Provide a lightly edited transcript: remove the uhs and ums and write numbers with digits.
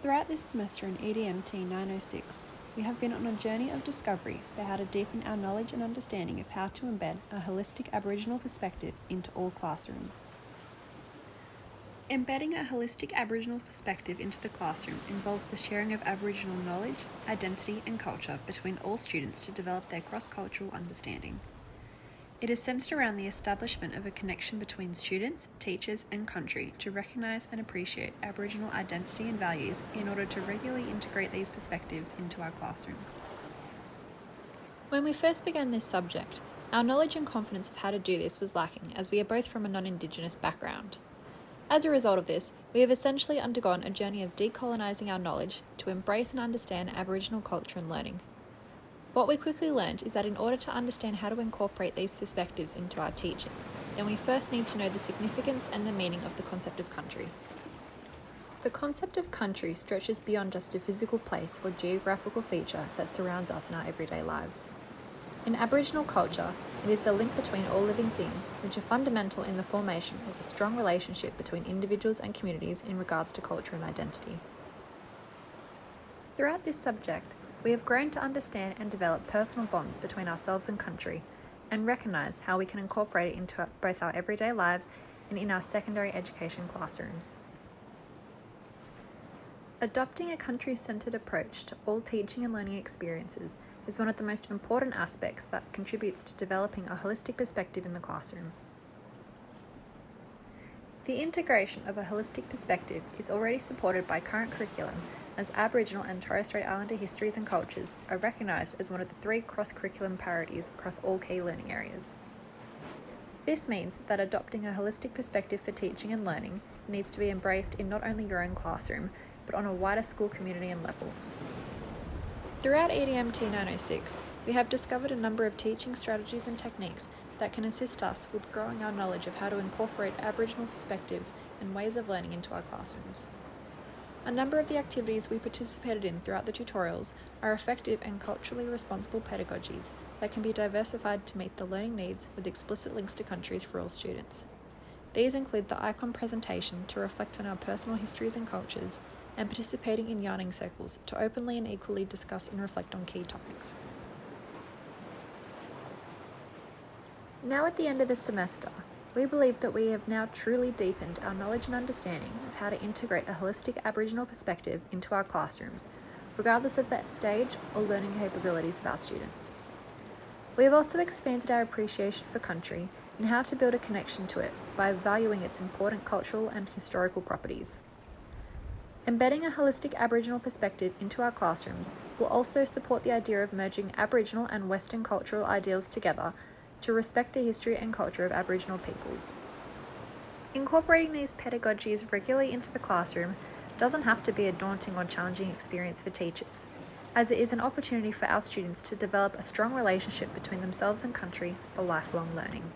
Throughout this semester in EDMT 906, we have been on a journey of discovery for how to deepen our knowledge and understanding of how to embed a holistic Aboriginal perspective into all classrooms. Embedding a holistic Aboriginal perspective into the classroom involves the sharing of Aboriginal knowledge, identity and culture between all students to develop their cross-cultural understanding. It is centred around the establishment of a connection between students, teachers and country to recognise and appreciate Aboriginal identity and values in order to regularly integrate these perspectives into our classrooms. When we first began this subject, our knowledge and confidence of how to do this was lacking, as we are both from a non-Indigenous background. As a result of this, we have essentially undergone a journey of decolonising our knowledge to embrace and understand Aboriginal culture and learning. What we quickly learned is that in order to understand how to incorporate these perspectives into our teaching, then we first need to know the significance and the meaning of the concept of country. The concept of country stretches beyond just a physical place or geographical feature that surrounds us in our everyday lives. In Aboriginal culture, it is the link between all living things, which are fundamental in the formation of a strong relationship between individuals and communities in regards to culture and identity. Throughout this subject, we have grown to understand and develop personal bonds between ourselves and country, and recognise how we can incorporate it into both our everyday lives and in our secondary education classrooms. Adopting a country-centred approach to all teaching and learning experiences is one of the most important aspects that contributes to developing a holistic perspective in the classroom. The integration of a holistic perspective is already supported by current curriculum, as Aboriginal and Torres Strait Islander histories and cultures are recognised as one of the 3 cross-curriculum priorities across all key learning areas. This means that adopting a holistic perspective for teaching and learning needs to be embraced in not only your own classroom, but on a wider school community and level. Throughout EDMT 906, we have discovered a number of teaching strategies and techniques that can assist us with growing our knowledge of how to incorporate Aboriginal perspectives and ways of learning into our classrooms. A number of the activities we participated in throughout the tutorials are effective and culturally responsible pedagogies that can be diversified to meet the learning needs with explicit links to countries for all students. These include the icon presentation to reflect on our personal histories and cultures, and participating in yarning circles to openly and equally discuss and reflect on key topics. Now at the end of the semester, we believe that we have now truly deepened our knowledge and understanding of how to integrate a holistic Aboriginal perspective into our classrooms, regardless of the stage or learning capabilities of our students. We have also expanded our appreciation for country and how to build a connection to it by valuing its important cultural and historical properties. Embedding a holistic Aboriginal perspective into our classrooms will also support the idea of merging Aboriginal and Western cultural ideals together to respect the history and culture of Aboriginal peoples. Incorporating these pedagogies regularly into the classroom doesn't have to be a daunting or challenging experience for teachers, as it is an opportunity for our students to develop a strong relationship between themselves and country for lifelong learning.